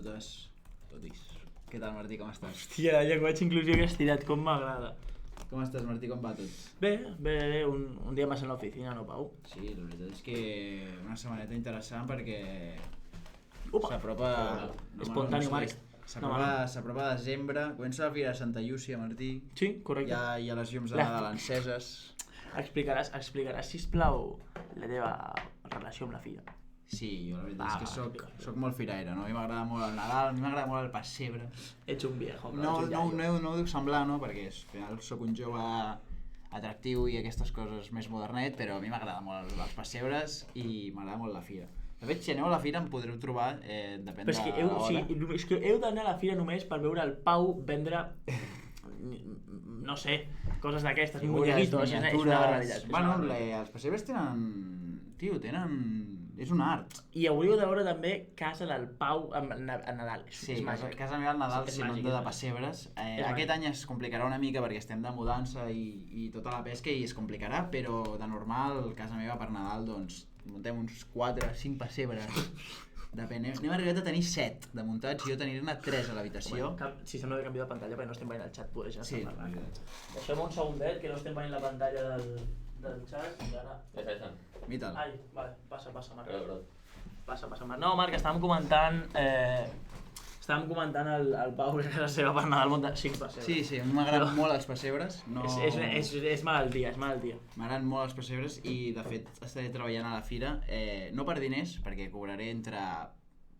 totes. Què tal, Martí, com estàs? Hòstia, el llenguatge inclusiu que has tirat, com m'agrada. Com estàs, Martí, com va tot? Bé, un dia més en l'oficina, no, Pau? Sí, la veritat és que una setmaneta interessant perquè Opa! s'apropa... Espontani, Marc. S'apropa desembre, comença la Fira de Santa Llúcia, Martí. Sí, correcte. Hi ha les llums de Nadal enceses. Explicaràs, sisplau, la teva relació amb la fira. Sí, jo la veritat és que soc molt firaire, no? A mi m'agrada molt el Nadal, a mi m'agrada molt el pessebre. Ets un viejo. No ho dic semblar, no? Perquè al final soc un jove atractiu i aquestes coses més modernet, però a mi m'agrada molt els pessebres i m'agrada molt la fira. De fet, si aneu a la fira em podreu trobar, depèn de l'hora. És que heu d'anar a la fira només per veure el Pau vendre, no sé, coses d'aquestes, muñequitos, és una barbaritat. Bueno, els pessebres tenen... Tio, és un art. I hauríeu de veure també Casa del Pau a Nadal. Sí, Casa meva al Nadal s'inunda de pessebres. Aquest any es complicarà una mica perquè estem de mudança i tota la pesca i es complicarà, però de normal, casa meva per Nadal, doncs, muntem uns 4 o 5 pessebres. Depèn, n'hem arribat a tenir 7 de muntats i jo tenir-ne 3 a l'habitació. Si sembla de canvi de pantalla perquè no estem veient el xat, poder ja sí, estar parlant. Deixem un segundet que no estem veient la pantalla del xat i ara... Mita'l. Ai, vale, passa, Marc. Passa, Marc. No, Marc, estàvem comentant el Pau que a casa seva per Nadal munta 5 pessebres. Sí, a mi m'agraden molt els pessebres. És malaltia, M'agraden molt els pessebres i, de fet, estaré treballant a la fira, no per diners, perquè cobraré entre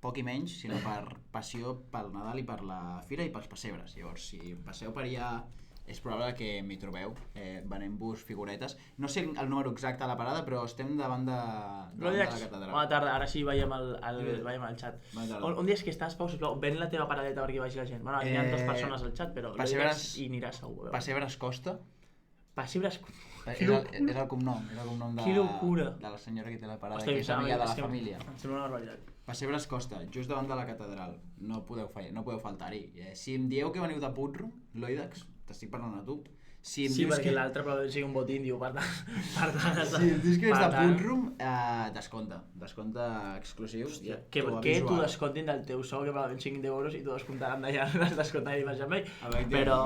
poc i menys, sinó per passió pel Nadal i per la fira i pels pessebres. Llavors, si passeu per allà, és probable que m'hi trobeu, venent-vos figuretes. No sé el número exacte a la parada, però estem davant de la catedral. Bona tarda, ara sí veiem el xat. On dius que estàs, Pau, sisplau, ven la teva paradeta perquè hi vagi la gent. Bueno, hi ha 2 persones al xat, però i aniràs segur. Pessebres Costa. Pessebres... És el cognom de la senyora que té la parada, que és amiga de la família. Em sembla una barbaritat. Pessebres Costa, just davant de la catedral. No podeu faltar-hi. Si em dieu que veniu de Putrum, l'Oidax, t'estic parlant a tu. Sí, perquè l'altre probablement sigui un bot índio, per tant... Si em dius que ets de Putrum, descompte exclusiu. Hòstia, que t'ho descontin del teu sou, que probablement siguin 10 euros i t'ho descomptaran d'allà, les descompten i vas amb ell. Però...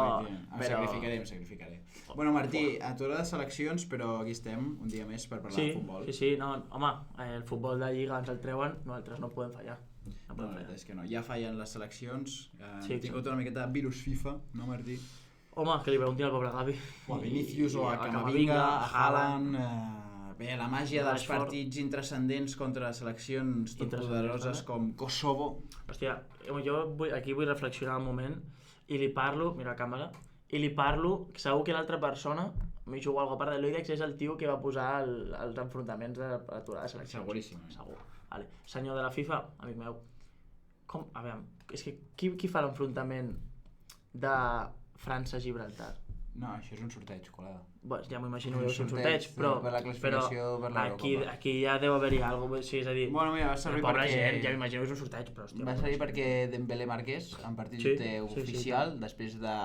Sacrificaré. Bueno, Martí, a tu de seleccions, però aquí estem un dia més per parlar de futbol. Sí, no, home, el futbol de Lliga ens el treuen, nosaltres no podem fallar. No, la veritat és que no, ja fallen les seleccions, hem tingut una miqueta de virus FIFA, no, Martí? Home, que li preguntin al pobre Gavi. O a Vinícius, o a Camavinga, a Haaland... Bé, la màgia dels partits intrascendents contra seleccions tot poderoses com Kosovo. Hòstia, jo aquí vull reflexionar un moment i li parlo, mira la càmera, i li parlo, segur que l'altra persona, m'hi jugo alguna part de l'Oidex, és el tio que va posar els enfrontaments de l'aturada de seleccions. Seguríssim. Segur. Vale. Senyor de la FIFA, amic meu, com? A veure, és que qui fa l'enfrontament de França-Gibraltar? No, això és un sorteig, col·lega. Bé, ja m'ho imagino que és un sorteig, per la classificació per l'Eurocopa. Aquí ja deu haver-hi alguna cosa, és a dir... Bueno, mira, va servir perquè... Pobra gent, ja m'imagino que és un sorteig, però hòstia... Va servir perquè Dembélé marqués en partit oficial, després de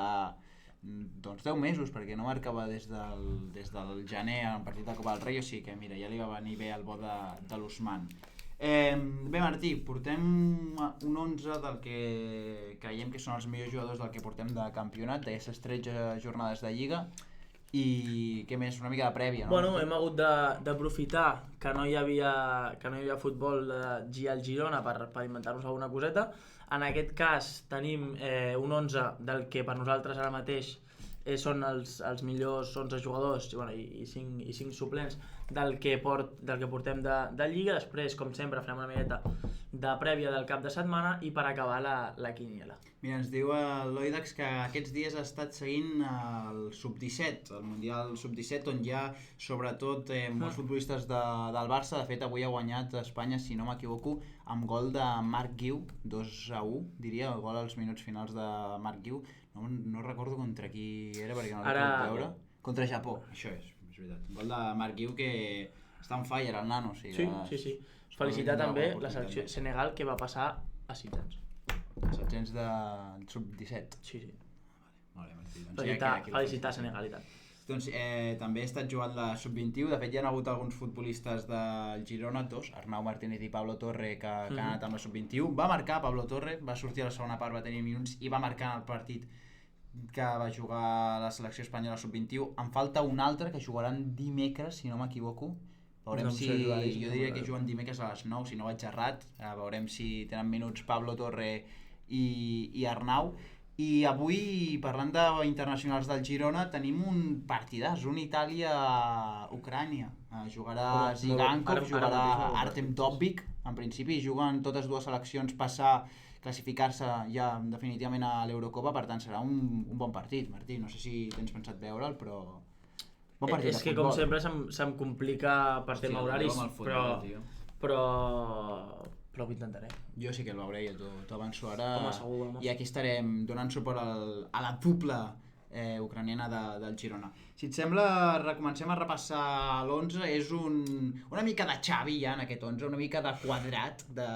10 mesos, perquè no marcava des del gener en partit de Copa del Rei, o sigui que mira, ja li va venir bé el bo de l'Ousmane. Bé, Martí, portem un 11 del que creiem que són els millors jugadors del que portem de campionat, d'aquestes 13 jornades de Lliga, i què més? Una mica de prèvia, no? Bueno, hem hagut d'aprofitar que no hi havia futbol de al Girona per inventar-nos alguna coseta. En aquest cas tenim un 11 del que per nosaltres ara mateix són els millors 11 jugadors i 5 suplents del que portem de Lliga. Després, com sempre, farem una miqueta de prèvia del cap de setmana i per acabar la quiniela. Mira, ens diu l'Oidax que aquests dies ha estat seguint el Sub-17, el Mundial Sub-17, on hi ha sobretot molts futbolistes del Barça. De fet, avui ha guanyat Espanya, si no m'equivoco, amb gol de Marc Guiu, 2-1, diria, el gol als minuts finals de Marc Guiu. No recordo contra qui era perquè no l'he pogut veure. Contra Japó, això és veritat. Un gol de Marc Guiu que està en fire, el nano. Sí. Felicitar també la selecció Senegal que va passar a 6 anys. A 700 del Sub-17. Sí. Vale, Martí. Felicitar Senegal i tal. Doncs també he estat jugant la Sub-21, de fet hi ha hagut alguns futbolistes del Girona, dos, Arnau Martínez i Pablo Torre, que han anat amb la Sub-21. Va marcar Pablo Torre, va sortir a la segona part, va tenir minuts i va marcar en el partit que va jugar la selecció espanyola Sub-21. Em falta un altre que jugaran dimecres, si no m'equivoco. Veurem si... Jo diria que juguen dimecres a les 9, si no vaig errat. Veurem si tenen minuts Pablo Torre i Arnau. I avui, parlant d'internacionals del Girona, tenim un partidàs, un Itàlia-Ucrània. Jugarà Zigankov, jugarà Artem Dovbyk, en principi juguen totes dues seleccions classificar-se ja definitivament a l'Eurocopa, per tant serà un bon partit, Martí. No sé si tens pensat veure'l, però... Bon partit de futbol. És que com sempre se'm complica per tema horaris, però ho intentaré. Jo sí que el veuré, jo t'ho avanço ara. Home, segur, home. I aquí estarem donant suport a la dupla ucraniana del Girona. Si et sembla, comencem a repassar l'11. És una mica de Xavi ja en aquest 11, una mica de quadrat, de...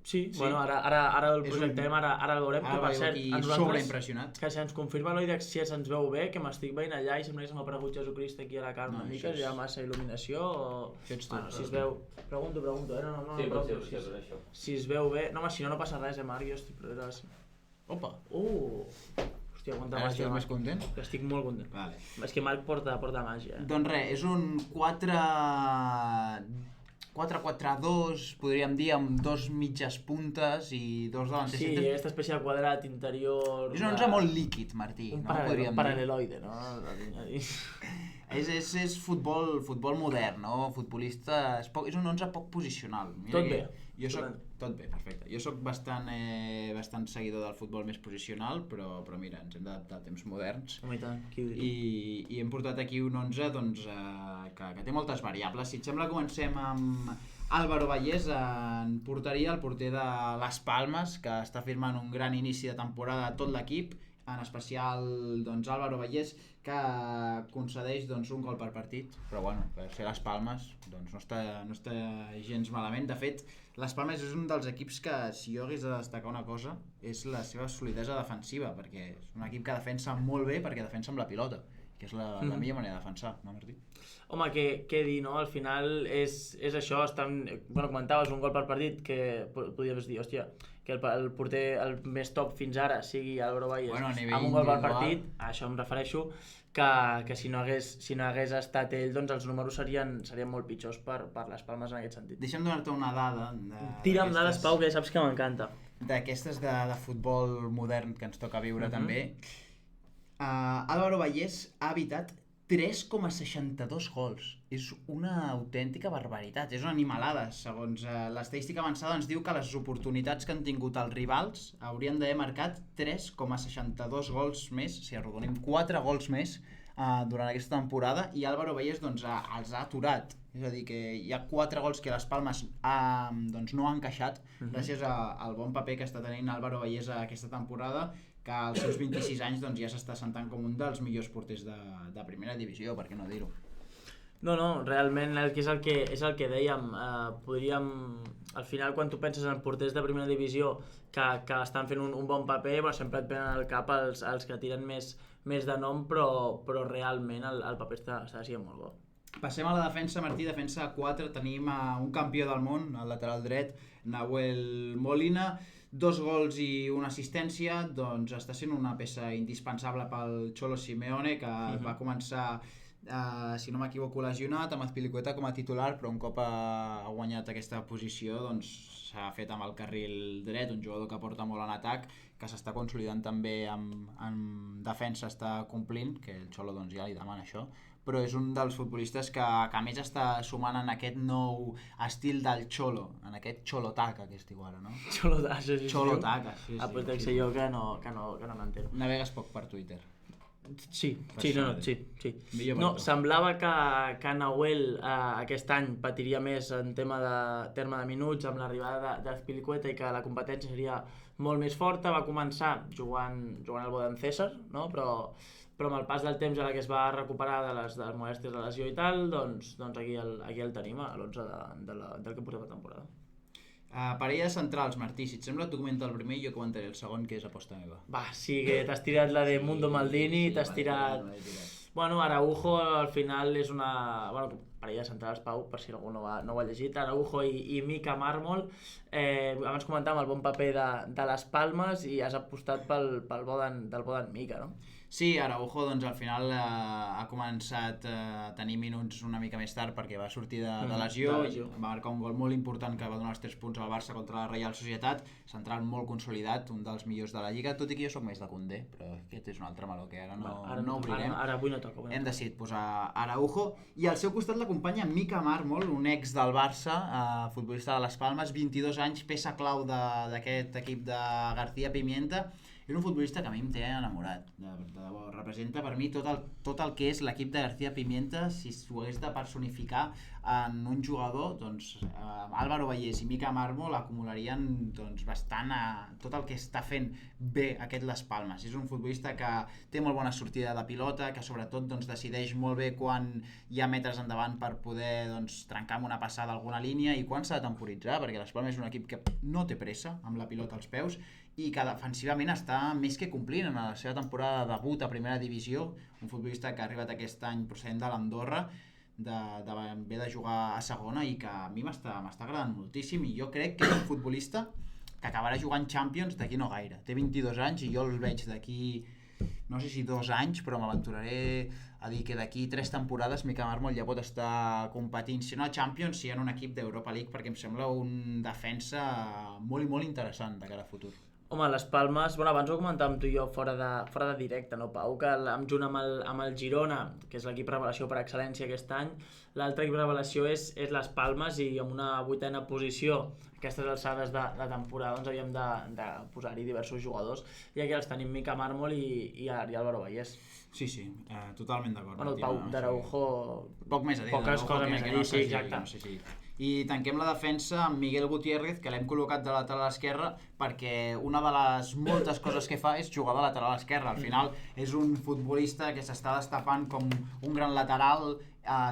Sí, bueno, ara el projectem, ara el veurem, que per cert, sobreimpressionat. Que si ens confirma l'Oidex si ens veu bé, que m'estic veient allà i sembla que se m'ha aparegut Jesucrist aquí a la cara una mica, hi ha massa il·luminació o... Bueno, si es veu... Pregunto, no, sí, pot ser això. Si es veu bé... No, home, si no passa res, Marc, jo estic... Opa! Hòstia, quanta ara màgia, estàs més content? Estic molt content. Vale. És que Marc porta màgia. Doncs res, és un 4-4-2, podríem dir, amb dos mitges puntes i dos davanters. Sí, aquesta espècie de quadrat interior... És un 11 molt líquid, Martí. Un paral·leloide, no? És futbol modern, no? Futbolista... És un 11 poc posicional. Tot bé. Tot bé, perfecte. Jo soc bastant seguidor del futbol més posicional, però mira, ens hem d'adaptar a temps moderns. Home, i tant, qui ho diu? I hem portat aquí un 11 doncs, que té moltes variables. Si et sembla, comencem amb Álvaro Vallès en porteria, el porter de Las Palmas, que està firmant un gran inici de temporada a tot l'equip, en especial doncs, Álvaro Vallès, que concedeix doncs, un gol per partit, però bueno, per ser Las Palmas doncs, no està gens malament. De fet, Las Palmas és un dels equips que, si jo hagués de destacar una cosa, és la seva solidesa defensiva, perquè és un equip que defensa molt bé perquè defensa amb la pilota, que és la millor manera de defensar, no, Martí? Home, què dir, no? Al final és això, comentaves un gol per partit, que podries dir, hòstia, que el porter el més top fins ara sigui Álvaro Vallès amb un gol per partit, a això em refereixo, que si no hagués estat ell, doncs els números serien molt pitjors per les Palmes en aquest sentit. Deixa'm donar-te una dada. Tira'm dades, Pau, que saps que m'encanta. D'aquestes de futbol modern que ens toca viure també. Álvaro Vallès ha evitat 3,62 gols. És una autèntica barbaritat, és una animalada. Segons l'estadística avançada ens diu que les oportunitats que han tingut els rivals haurien d'haver marcat 3,62 gols més, si arrodonim 4 gols més durant aquesta temporada, i Álvaro Vallès doncs, els ha aturat. És a dir, que hi ha 4 gols que les Palmes doncs, no han encaixat gràcies al bon paper que està tenint Álvaro Vallès aquesta temporada, que als seus 26 anys doncs, ja s'està sentant com un dels millors porters de primera divisió, per què no dir-ho? No, realment és el que dèiem, podríem, al final quan tu penses en porters de primera divisió que estan fent un bon paper, sempre et venen al cap els que tiren més de nom, però realment el paper està sent molt bo. Passem a la defensa, Martí, defensa 4, tenim un campió del món, al lateral dret, Nahuel Molina, 2 gols i una assistència, doncs està sent una peça indispensable pel Cholo Simeone, que va començar, si no m'equivoco, lesionat, amb Azpilicueta com a titular, però un cop ha guanyat aquesta posició, doncs s'ha fet amb el carril dret, un jugador que porta molt en atac, que s'està consolidant també en defensa, està complint, que el Cholo doncs, ja li demana això, però és un dels futbolistes que a més està sumant en aquest nou estil del Cholo, en aquest Cholotaca que es diu ara, no? Cholotaca, sí. Pot ser jo que no m'entero. Navegues poc per Twitter. Sí. No, semblava que Nahuel aquest any patiria més en terme de minuts amb l'arribada d'Azpilicueta i que la competència seria molt més forta. Va començar jugant al Bodan César, no? Però amb el pas del temps a la que es va recuperar de les molèsties de lesió i tal, doncs aquí el tenim, a l'11 del que portem a temporada. Parella centrals, Martí, si et sembla tu comenta el primer i jo comentaré el segon, que és aposta meva. Va, sí, que t'has tirat la de Mundo Maldini, t'has tirat... Bueno, Araujo al final és una... Bueno, parella centrals, Pau, per si algú no ho ha llegit. Araujo i Mika Mármol. Abans comentàvem el bon paper de les Palmes i has apostat del bo d'en Mika, no? Sí, Araujo doncs al final ha començat a tenir minuts una mica més tard perquè va sortir de lesió, va marcar un gol molt important que va donar els 3 punts al Barça contra la Reial Societat, central molt consolidat, un dels millors de la Lliga, tot i que jo soc més de Koundé, però aquest és un altre meló que ara no obrirem. Ara avui no toca. Hem decidit posar Araujo i al seu costat l'acompanya Mika Mármol, un ex del Barça, futbolista de les Palmes, 22 anys, peça clau d'aquest equip de García Pimienta. És un futbolista que a mi em té enamorat, de debò. Representa per mi tot el que és l'equip de García Pimienta. Si s'ho hagués de personificar en un jugador, doncs Álvaro Vallés i Mika Mármol acumularien doncs, bastant tot el que està fent bé aquest Les Palmes. És un futbolista que té molt bona sortida de pilota, que sobretot doncs, decideix molt bé quan hi ha metres endavant per poder doncs, trencar amb una passada alguna línia i quan s'ha de temporitzar, perquè Les Palmes és un equip que no té pressa amb la pilota als peus i que defensivament està més que complint en la seva temporada de debut a primera divisió, un futbolista que ha arribat aquest any procedent de l'Andorra, ve de jugar a segona i que a mi m'està agradant moltíssim i jo crec que és un futbolista que acabarà jugant Champions d'aquí no gaire. Té 22 anys i jo el veig d'aquí, no sé si 2 anys, però m'aventuraré a dir que d'aquí 3 temporades Mika Mármol ja pot estar competint, si no a Champions, si en un equip d'Europa League, perquè em sembla un defensa molt i molt interessant de cara a futur. Home, les Palmes, bueno, abans ho comentàvem tu i jo fora de directe, no, Pau? Que junt amb el Girona, que és l'equip revelació per excel·lència aquest any, l'altre equip revelació és les Palmes i amb una 8ª posició, aquestes alçades de temporada, doncs havíem de posar-hi diversos jugadors, i aquí els tenim Mika Mármol i Álvaro Vallés. Sí, totalment d'acord. Bueno, el Pau d'Araujo... Poc més a dir. Poques coses més a dir, sí, exacte. No sé si... I tanquem la defensa amb Miguel Gutiérrez, que l'hem col·locat de lateral esquerre perquè una de les moltes coses que fa és jugar de lateral esquerre. Al final és un futbolista que s'està destapant com un gran lateral,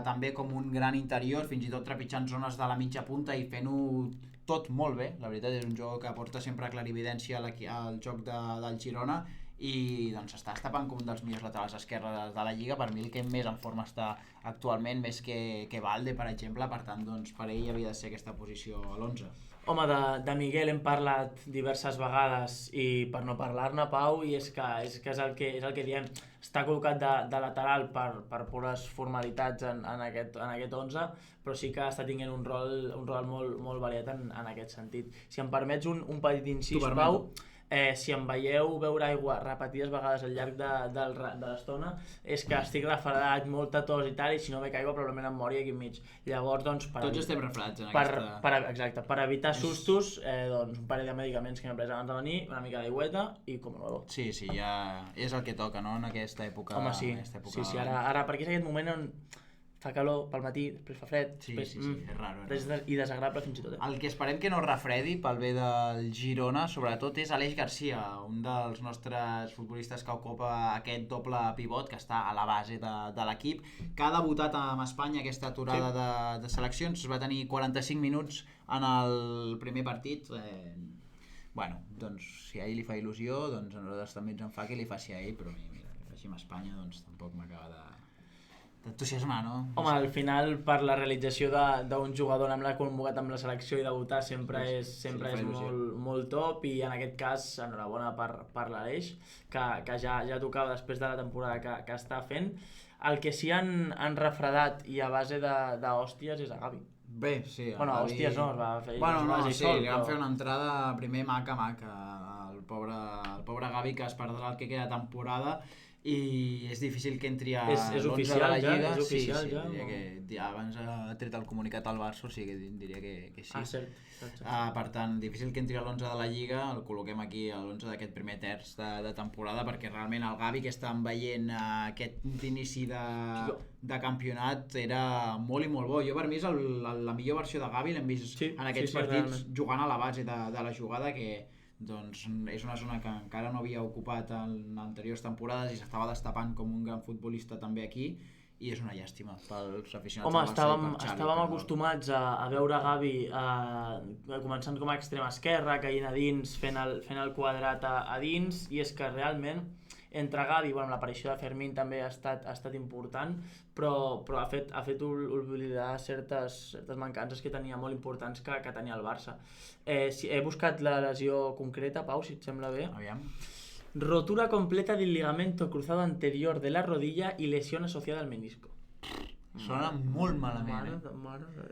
també com un gran interior, fins i tot trepitjant zones de la mitja punta i fent-ho tot molt bé. La veritat és un jugador que aporta sempre clarividència al joc del Girona i doncs està destapant com un dels millors laterals esquerres de la Lliga. Per mi el que més en forma està actualment, més que Valde, per exemple, per tant, doncs, per ell havia de ser aquesta posició a l'11. Home, de Miguel hem parlat diverses vegades i per no parlar-ne, Pau, i és el que diem, està col·locat de lateral per pures formalitats en aquest 11, però sí que està tenint un rol molt variat en aquest sentit. Si em permets un petit incís, Pau, si em veieu beure aigua repetides vegades al llarg de l'estona és que estic refredat, molta tos i tal, i si no me caigo probablement em mori aquí enmig. Llavors, doncs, tots estem refredats en aquesta... Exacte, per evitar sustos, doncs, un parell de medicaments que m'he pres abans de venir, una mica d'aigüeta i com nuevo. Sí, ja és el que toca, no?, en aquesta època. Home, sí, ara perquè és aquest moment on fa calor pel matí, després fa fred, sí, és raro. I desagradable fins i tot. El que esperem que no refredi pel bé del Girona, sobretot, és Aleix Garcia, un dels nostres futbolistes que ocupa aquest doble pivot, que està a la base de l'equip, que ha debutat amb Espanya aquesta aturada de seleccions, va tenir 45 minuts en el primer partit. Bueno, doncs si a ell li fa il·lusió, doncs a nosaltres també ens en fa que li faci a ell, però mira, que faci amb Espanya, doncs tampoc m'acaba d'entusiasmar, no? Home, al final, per la realització d'un jugador amb la convocat amb la selecció i debutar sempre és molt top, i en aquest cas, enhorabona per l'Aleix, que ja tocava després de la temporada que està fent. El que sí han refredat i a base d'hòsties és a Gavi. Bé, sí. Bueno, hòsties no, es va fer... li van fer una entrada primer maca, el pobre Gavi, que es perdrà el que queda temporada, i és difícil que entri a l'11 de la Lliga. És oficial ja? Diria que abans ha tret el comunicat al Barça, o sigui que diria que sí. Cert. Per tant, difícil que entri a l'11 de la Lliga, el col·loquem aquí a l'11 d'aquest primer terç de temporada, perquè realment el Gavi que estàvem veient aquest inici de campionat era molt i molt bo. Jo per mi és la millor versió de Gavi, l'hem vist en aquests partits jugant a la base de la jugada, que doncs és una zona que encara no havia ocupat en anteriors temporades i s'estava destapant com un gran futbolista també aquí, i és una llàstima pels aficionats Home, del Barça i per Xavi. estàvem acostumats a veure Gavi començant com a extrema esquerra, caient a dins, fent el quadrat a dins, i és que realment entre Gavi, bueno, l'aparició de Fermín també ha estat important, però ha fet oblidar certes mancances que tenia molt importants que tenia el Barça. He buscat la lesió concreta, Pau, si et sembla bé. Aviam. Rotura completa del ligamento cruzado anterior de la rodilla y lesión asociada al menisco. Sona molt malament,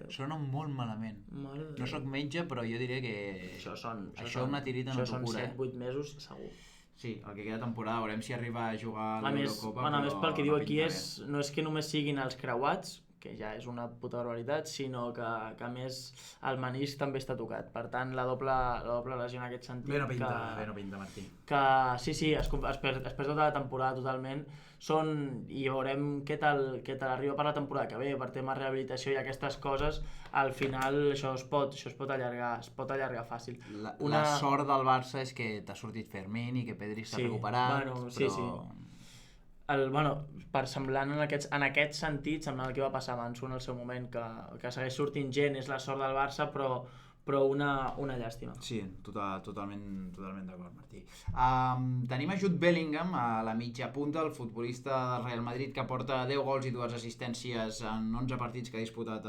Sona molt malament. No sóc metge, però jo diré que això una tirita no t'ho cura. Això són 7-8 mesos, segur. Sí, el que queda temporada, veurem si arriba a jugar a l'Eurocopa. A més, pel que diu aquí, no és que només siguin els creuats, que ja és una puta barbaritat, sinó que a més el menisc també està tocat. Per tant, la doble lesió en aquest sentit. Bé no pinta, Martí. Que sí, es perd tota la temporada totalment. I veurem què tal arriba per la temporada que ve, per tema de rehabilitació i aquestes coses, al final això es pot allargar fàcil. La sort del Barça és que t'ha sortit Fermín i que Pedri s'ha recuperat, però... Per semblant en aquest sentit, semblant el que va passar abans en el seu moment, que segueix sortint gent, és la sort del Barça, però una llàstima. Sí, totalment d'acord, Martí. Tenim a Jude Bellingham, a la mitja punta, el futbolista del Real Madrid, que porta 10 gols i 2 assistències en 11 partits que ha disputat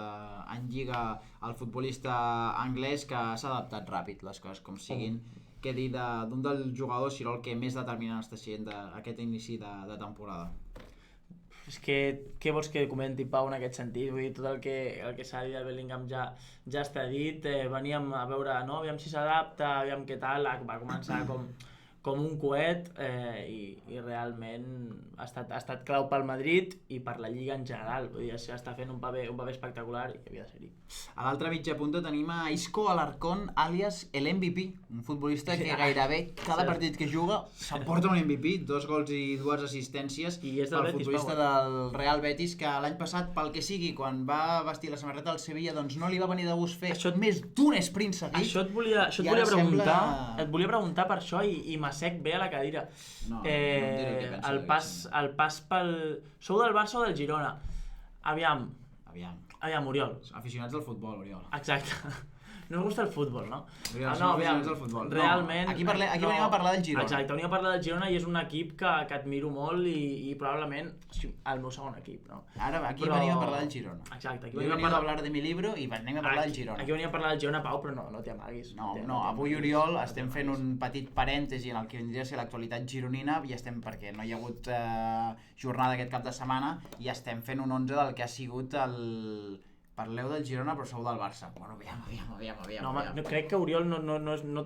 en Lliga, el futbolista anglès, que s'ha adaptat ràpid, les coses com siguin. Què dir d'un dels jugadors, si no el que més determinant està sent aquest inici de temporada? És que què vols que comenti, Pau, en aquest sentit? Vull dir, tot el que s'ha dit de Bellingham ja està dit. Veníem a veure, no? Aviam si s'adapta, aviam què tal. Va començar com un coet i realment ha estat clau pel Madrid i per la Lliga en general. Vull dir, està fent un paper espectacular i havia de ser-hi. A l'altra mitja punta tenim a Isco Alarcón, àlies el MVP, un futbolista que gairebé cada partit que juga s'emporta un MVP, 2 gols i 2 assistències pel futbolista del Real Betis, que l'any passat, pel que sigui, quan va vestir la samarreta del Sevilla, doncs no li va venir de gust fer més d'un sprint seguit. Això et volia preguntar per això i m'assec bé a la cadira. No em diré què penso. El pas pel... Sou del Barça o del Girona? Aviam, Oriol. Aficionats del futbol, Oriol. Exacte. No us gusta el futbol, no? Aficionats del futbol. Realment... Aquí venim a parlar del Girona. Exacte, venim a parlar del Girona i és un equip que admiro molt i probablement el meu segon equip, no? Ara, aquí venim a parlar del Girona. Exacte. Aquí venim a parlar de mi libro i venim a parlar del Girona. Aquí venim a parlar del Girona, Pau, però no t'hi amaguis. No, avui, Oriol, estem fent un petit parèntesi en el que vindria a ser l'actualitat gironina i estem, perquè no hi ha hagut jornada aquest cap de setmana, i estem fent un 11 del que ha sigut el... Parleu del Girona però sou del Barça. Bueno, aviam. No, crec que Oriol no és una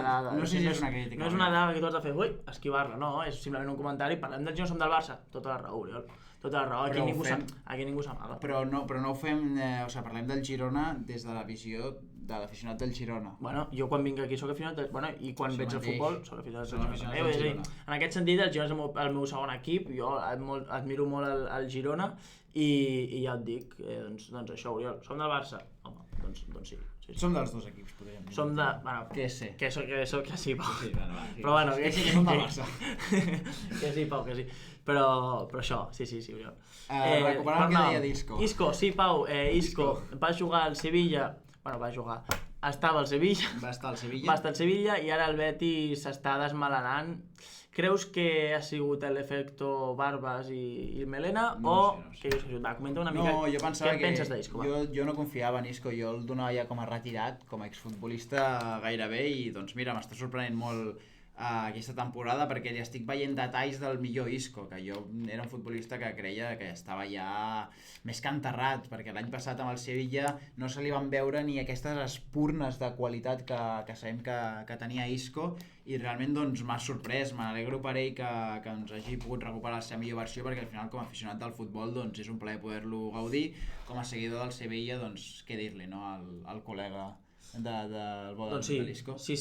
dada. No sé si és una crítica. No és una dada que tu has de fer, esquivar-la, no, és simplement un comentari. Parlem del Girona, som del Barça. Tota la raó, Oriol. Tota la raó, aquí ningú s'amaga. Però no ho fem, parlem del Girona des de la visió de l'aficionat del Girona. Bueno, jo quan vinc aquí soc aficionat del... Bueno, i quan veig el futbol soc aficionat del Girona. En aquest sentit, el Girona és el meu segon equip, jo admiro molt el Girona i ja et dic, doncs això, Oriol, som del Barça? Home, doncs sí. Som dels dos equips, podríem dir. Som de... Bueno, que sí. Que sí, Pau. Sí, però bueno, que sí, que som del Barça. Que sí, Pau, que sí. Però això, sí, Oriol. Recuperant el que deia d'Isco. Isco, sí, Pau, Isco va jugar al Sevilla. Bueno, va jugar. Estava al Sevilla. Va estar al Sevilla i ara el Betis s'està desmelenant. Creus que ha sigut l'efecto Barbas i Melena o què dius que ha sigut? Va, comenta una mica què penses d'Isco. Jo no confiava en Isco, jo el donava ja com a retirat, com a exfutbolista gairebé, i doncs mira, m'està sorprenent molt aquesta temporada perquè li estic veient detalls del millor Isco, que jo era un futbolista que creia que estava ja més que enterrat, perquè l'any passat amb el Sevilla no se li van veure ni aquestes espurnes de qualitat que sabem que tenia Isco, i realment doncs m'ha sorprès, m'alegro per ell que ens hagi pogut recuperar la seva millor versió, perquè al final com a aficionat del futbol doncs és un plaer poder-lo gaudir, com a seguidor del Sevilla doncs què dir-li, no, al col·lega del bo de l'Isco. Sí.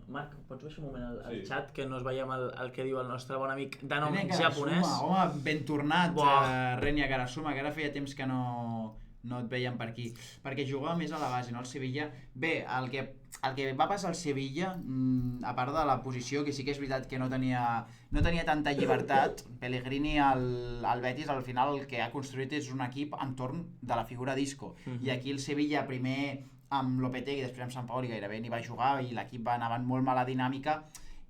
Marc, pots baixar un moment al xat que no es veiem el que diu el nostre bon amic de nom japonès? Home, ben tornat, Renia Karasuma, que ara feia temps que no no et veien per aquí, perquè jugava més a la base, no? El Sevilla, bé, el que va passar al Sevilla, a part de la posició, que sí que és veritat que no tenia tanta llibertat, Pellegrini al Betis al final el que ha construït és un equip entorn de la figura d'Isco, i aquí el Sevilla primer amb Lopetegui i després amb Sampaoli gairebé ni va jugar i l'equip va anar molt mala dinàmica.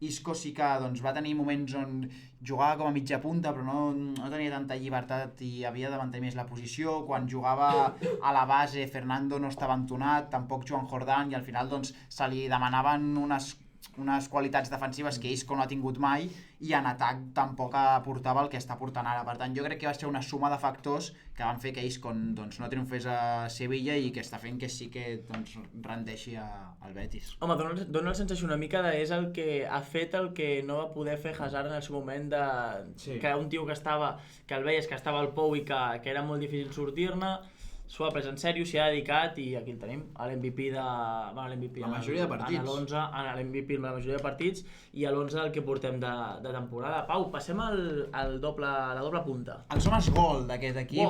Isco sí que doncs, va tenir moments on jugava com a mitja punta però no tenia tanta llibertat i havia de mantenir més la posició. Quan jugava a la base Fernando no estava entonat, tampoc Joan Jordán, i al final doncs, se li demanaven unes qualitats defensives que Isco no ha tingut mai, i en atac tampoc aportava el que està portant ara. Per tant, jo crec que va ser una suma de factors que van fer que Isco doncs, no triomfés a Sevilla i que està fent que sí que doncs, rendeixi al Betis. Home, dona la sensació una mica de és el que ha fet el que no va poder fer Hazard en el seu moment, que era un tio que el veies que estava al pou i que era molt difícil sortir-ne. S'ho ha pres en sèrio, s'hi ha dedicat, i aquí el tenim, l'MVP la majoria de partits. L'MVP la majoria de partits i a l'11 el que portem de temporada. Pau, passem a la doble punta. Els homes gol d'aquest equip.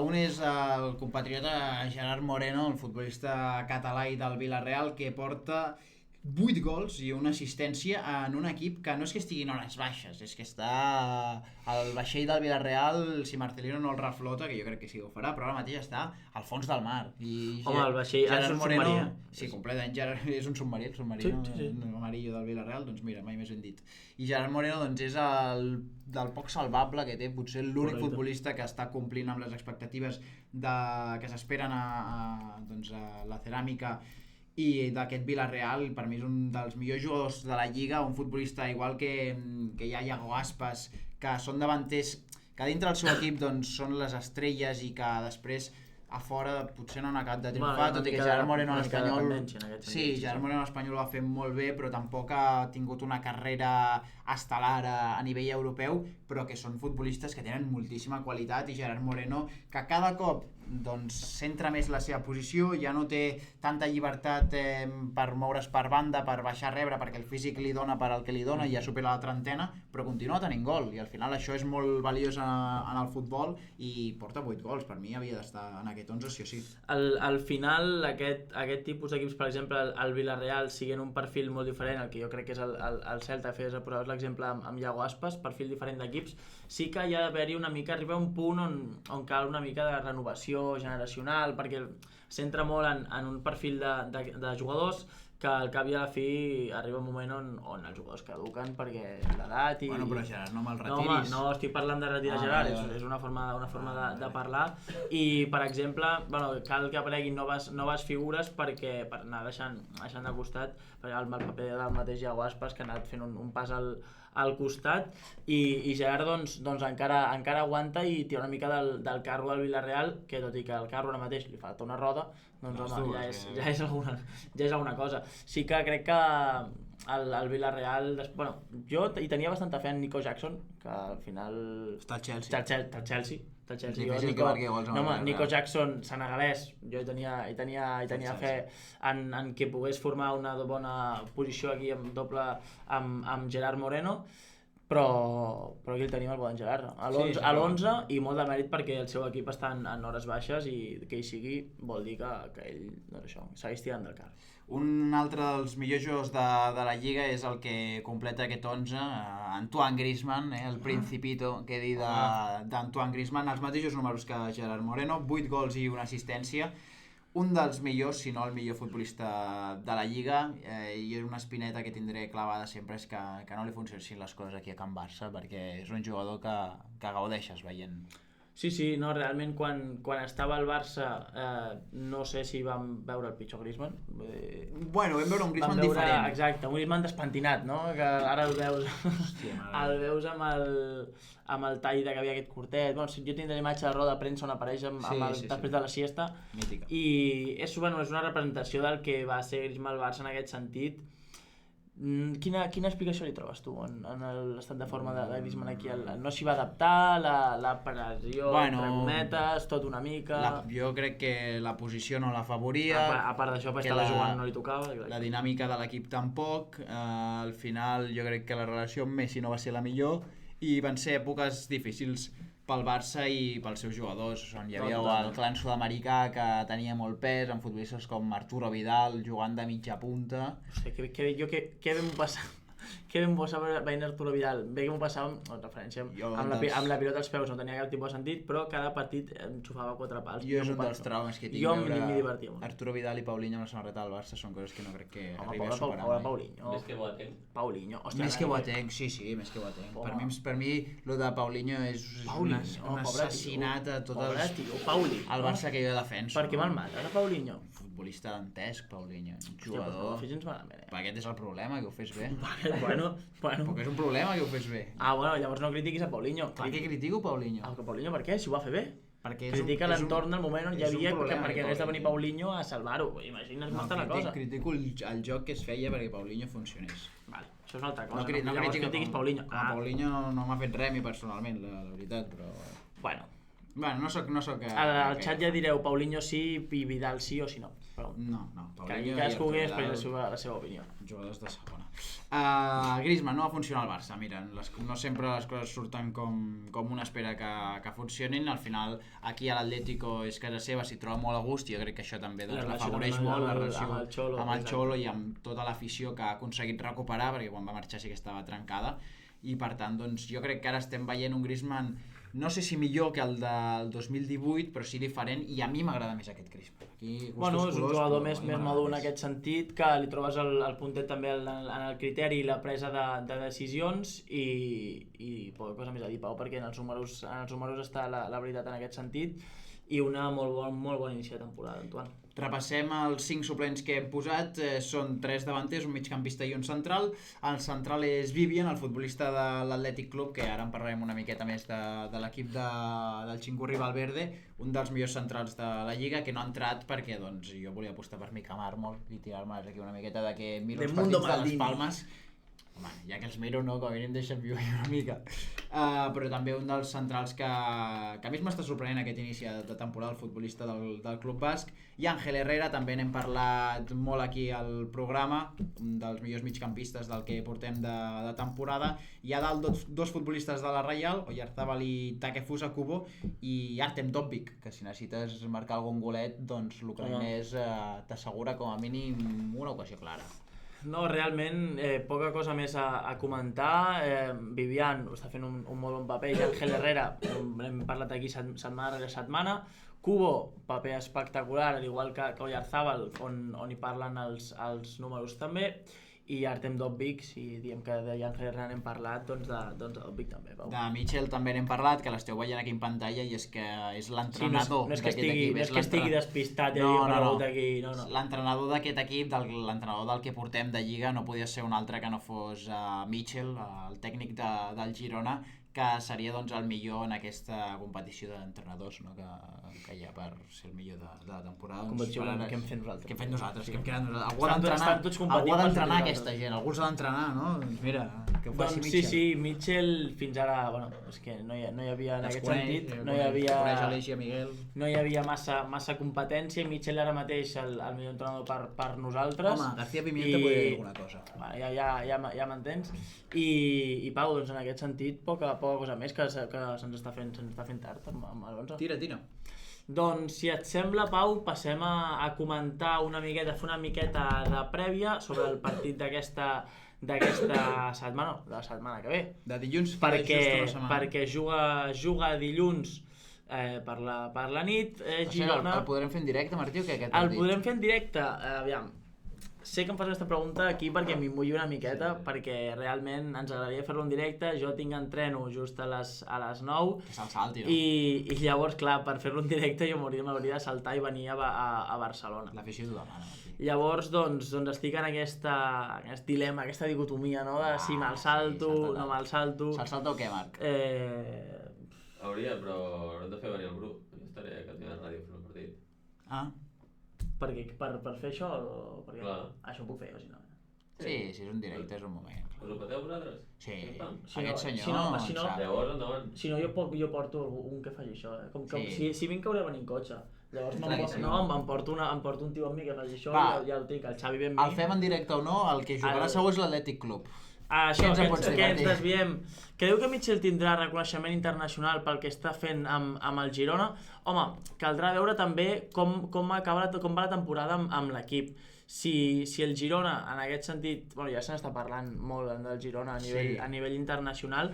Un és el compatriota Gerard Moreno, el futbolista català i del Villarreal, que porta 8 gols i una assistència en un equip que no és que estigui en hores baixes, és que està al vaixell del Villarreal, si Marcelino no el reflota, que jo crec que sí que ho farà, però ara mateix està al fons del mar. Home, el vaixell és un submarí. Sí, completament, és un submarí, el submarí amarillo del Villarreal, doncs mira, mai més ben dit. I Gerard Moreno doncs, és del poc salvable que té, potser l'únic futbolista que està complint amb les expectatives que s'esperen a la Ceràmica i d'aquest Villarreal. Per mi és un dels millors jugadors de la Lliga, un futbolista igual que hi ha Iago Aspas, que són davanters que dintre del seu equip doncs, són les estrelles i que després a fora potser no han acabat de triomfar, tot i que Gerard Moreno a l'Espanyol Gerard Moreno a l'Espanyol ho va fer molt bé, però tampoc ha tingut una carrera estel·lar a nivell europeu, però que són futbolistes que tenen moltíssima qualitat, i Gerard Moreno que cada cop doncs centra més la seva posició, ja no té tanta llibertat per moure's per banda, per baixar a rebre, perquè el físic li dona per al que li dona i ja supera la trentena, però continua tenint gol, i al final això és molt valiós en el futbol, i porta 8 gols, per mi havia d'estar en aquest 11 sí o sí. Al final aquest tipus d'equips, per exemple el Villarreal, siguent un perfil molt diferent, el que jo crec que és el Celta, posaves l'exemple amb Iago Aspas, perfil diferent d'equips, sí que hi ha d'haver-hi una mica, arriba un punt on cal una mica de renovació generacional, perquè s'entra molt en un perfil de jugadors que al cap i a la fi arriba un moment on els jugadors caduquen perquè l'edat i... Bueno, però Gerard, no me'l retiris. No, estic parlant de retirar Gerard, és una forma de parlar, i per exemple, cal que apareguin noves figures per anar deixant de costat el paper del mateix Iago Aspas, que ha anat fent un pas al costat, i Gerard doncs encara aguanta i té una mica del carro del Villarreal, que tot i que el carro ara mateix li falta una roda, doncs home, ja és alguna cosa. Sí que crec que el Villarreal, jo hi tenia bastanta fe en Nico Jackson, que al final està al Chelsea. Nico Jackson, senegalès, jo hi tenia fe en que pogués formar una bona posició aquí amb doble amb Gerard Moreno, però aquí el tenim el bon Gerard a l'11, i molt de mèrit perquè el seu equip està en hores baixes, i que hi sigui vol dir que ell segueix tirant del carro. Un altre dels millors jugadors de la Lliga és el que completa aquest 11, Antoine Griezmann, el principito que he dit d'Antoine Griezmann, els mateixos números que Gerard Moreno, 8 gols i una assistència, un dels millors, si no el millor futbolista de la Lliga, i una espineta que tindré clavada sempre és que no li funcionin les coses aquí a Can Barça, perquè és un jugador que gaudeixes veient. Sí, no, realment quan estava al Barça no sé si vam veure el pitjor Griezmann. Bueno, vam veure un Griezmann diferent. Exacte, un Griezmann despentinat, no? Que ara el veus, el veus amb el tall de cabell aquest curtet. Bueno, jo tindré l'imatge de roda de premsa on apareix després de la siesta. Mítica. I és una representació del que va ser Griezmann al Barça en aquest sentit. Quina explicació li trobes tu en l'estat de forma de Griezmann aquí? No s'hi va adaptar, la pressió, entre cometes, tot una mica... Jo crec que la posició no l'afavoria... A part d'això, per estar jugant no li tocava... La dinàmica de l'equip tampoc, al final jo crec que la relació amb Messi no va ser la millor, i van ser èpoques difícils pel Barça i pels seus jugadors. Hi havia el clan sud-americà que tenia molt pes, amb futbolistes com Arturo Vidal jugant de mitja punta. Què vam passar? Què vam passar veient Arturo Vidal? Bé que m'ho passàvem, en referència, amb la pilota als peus no tenia cap tipus de sentit, però cada partit em xufava 4 pals. Jo és un dels traumes que tinc m'hi divertia molt. Arturo Vidal i Paulinho amb la samarreta del Barça són coses que no crec que arribi a superar. Pobre Paulinho. Més que Boateng. Més que Boateng, sí, més que Boateng. Per mi, lo de Paulinho és un assassinat a tot el Barça que jo defenso. Per què me'l mates, a Paulinho? Futbolista dantesc, Paulinho. Un jugador. Aquest és el problema, que ho fes bé. Bueno. Perquè és un problema que ho fes bé. Bueno, llavors no critiquis a Paulinho. Per què critico Paulinho? Paulinho per què? Si ho va fer bé. Critica l'entorn del moment on hi havia perquè hagués de venir Paulinho a salvar-ho. Imagina't molta la cosa. Critico el joc que es feia perquè Paulinho funcionés. Vale, això és una altra cosa. No critiquis Paulinho. Paulinho no m'ha fet res a mi personalment, la veritat, però... Bueno, no soc... Al xat ja direu Paulinho sí i Vidal sí o si no. No, Paulinho cadascú que expressa la seva opinió. Jugadors de segona. Griezmann no va funcionar al Barça, mira, no sempre les coses surten com un espera que funcionin. Al final aquí a l'Atlético és casa seva, s'hi troba molt a gust i jo crec que això també l'afavoreix molt la relació amb el Xolo i amb tota l'afició que ha aconseguit recuperar, perquè quan va marxar sí que estava trencada, i per tant doncs, jo crec que ara estem veient un Griezmann no sé si millor que el del 2018, però sí diferent, i a mi m'agrada més aquest Griezmann. És un jugador més madur en aquest sentit, que li trobes el puntet també en el criteri i la presa de decisions i poca cosa més a dir, Pau, perquè en els números està la veritat en aquest sentit, i una molt bon inici de temporada, Antoine. Repassem els 5 suplents que hem posat, són 3 davanters, un migcampista i un central. El central és Vivian, el futbolista de l'Atlètic Club, que ara en parlarem una miqueta més de l'equip del Xingurri Valverde, un dels millors centrals de la Lliga, que no ha entrat perquè doncs, jo volia apostar per Mika Mármol i tirar-me aquí una miqueta de que miro els partits de les Palmes. Home, ja que els miro, no, com a mínim deixa'm viure una mica. Però també un dels centrals que a mi m'està sorprenent aquest inici de temporada, el futbolista del Club Basc. I Ángel Herrera, també n'hem parlat molt aquí al programa, un dels millors migcampistes del que portem de temporada. Hi ha dalt dos futbolistes de la Reial, Oyarzabal i Takefusa Kubo, i Artem Dovbyk, que si necessites marcar algun golet, doncs l'ucraïnès t'assegura com a mínim una ocasió clara. No, realment, poca cosa més a comentar. Vivian està fent un molt bon paper, i Ángel Herrera, hem parlat aquí setmana rere setmana. Kubo, paper espectacular, al igual que Oyarzabal, on hi parlen els números també. I Artem Dovbyk, si diem que de Ángel Herrera n'hem parlat, doncs de Dovbyk també, Pau. De Mitchell també n'hem parlat, que l'esteu veient aquí en pantalla, i és que és l'entrenador d'aquest equip. No és que estigui despistat i hagi aparegut aquí, no. L'entrenador d'aquest equip, l'entrenador del que portem de Lliga, no podia ser un altre que no fos Mitchell, el tècnic del Girona, que seria doncs el millor en aquesta competició d'entrenadors, no? que hi ha per ser el millor de la temporada. Competició que hem fet nosaltres. Que hem fet nosaltres, que hem creat nosaltres. Algú ha d'entrenar aquesta gent, algú s'ha d'entrenar, no? Doncs mira, que ho faci Mitchell. Sí, Mitchell fins ara, bueno, és que no hi havia en aquest sentit, no hi havia massa competència, i Mitchell ara mateix el millor entrenador per nosaltres. Home, García Pimienta podria dir alguna cosa. Ja m'entens. I Pau, doncs en aquest sentit, poca cosa més que se'ns està fent tard amb l'11. Tira. Doncs, si et sembla, Pau, passem a comentar una miqueta, fer una miqueta de prèvia sobre el partit d'aquesta setmana, de la setmana que ve. De dilluns, perquè juga dilluns per la nit, Girona. El podrem fer en directe, Martí, o què? El podrem fer en directe, aviam. Sé que em fas aquesta pregunta aquí perquè m'hi mullo una miqueta, perquè realment ens agradaria fer-lo en directe. Jo tinc entreno just a les 9. Que se'l salti, no? I llavors, clar, per fer-lo en directe jo m'hauria de saltar i venir a Barcelona. L'afició t'ho demana. Llavors, doncs estic en aquest dilema, aquesta dicotomia, no? De si me'l salto, no me'l salto. Se'l salta o què, Marc? Hauria, però no hem de fer venir el grup. Jo estaré a Catina Ràdio fent el partit. Per fer això? Perquè això ho puc fer jo, si no. Sí, si és un directe és un moment. Us ho pateu vosaltres? Sí, aquest senyor... Llavors, endavant. Si no, jo porto un que faci això, si vinc que hauré de venir en cotxe. Llavors em porto un tio amb mi que faci això i ja ho tinc, el Xavi ben mi. El fem en directe o no, el que jugarà segur és l'Atlètic Club. Això, Què ens en pots dir, que ens Martí? desviem. Creu que Mitchell tindrà reconeixement internacional pel que està fent amb el Girona? Home, caldrà veure també com va la temporada amb l'equip. Si el Girona, en aquest sentit, bueno, ja se n'està parlant molt del Girona a nivell internacional,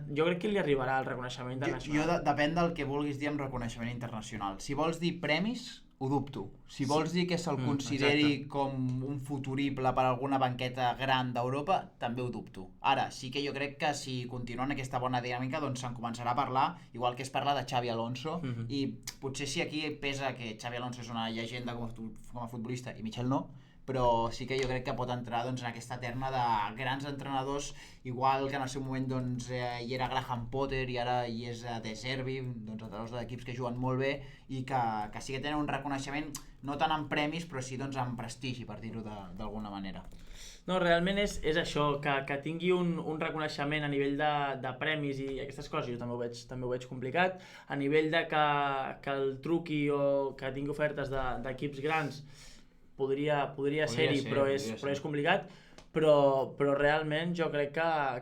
jo crec que li arribarà el reconeixement internacional. Depèn del que vulguis dir amb reconeixement internacional. Si vols dir premis, ho dubto. Si vols dir que se'l consideri com un futurible per alguna banqueta gran d'Europa, també ho dubto. Ara, sí que jo crec que si continuen aquesta bona dinàmica, doncs se'n començarà a parlar, igual que es parla de Xavi Alonso, i potser sí aquí pesa que Xavi Alonso és una llegenda com a futbolista i Michel no, però sí que jo crec que pot entrar doncs, en aquesta terna de grans entrenadors, igual que en el seu moment doncs, hi era Graham Potter i ara hi és De Zerbi, doncs, entrenadors d'equips que juguen molt bé i que sí que tenen un reconeixement no tant en premis però sí doncs, en prestigi, per dir-ho d'alguna manera. No, realment és això, que tingui un reconeixement a nivell de premis i aquestes coses, jo també ho veig complicat. A nivell de que el truqui o que tingui ofertes d'equips grans, podria ser-hi, però és complicat. Però realment jo crec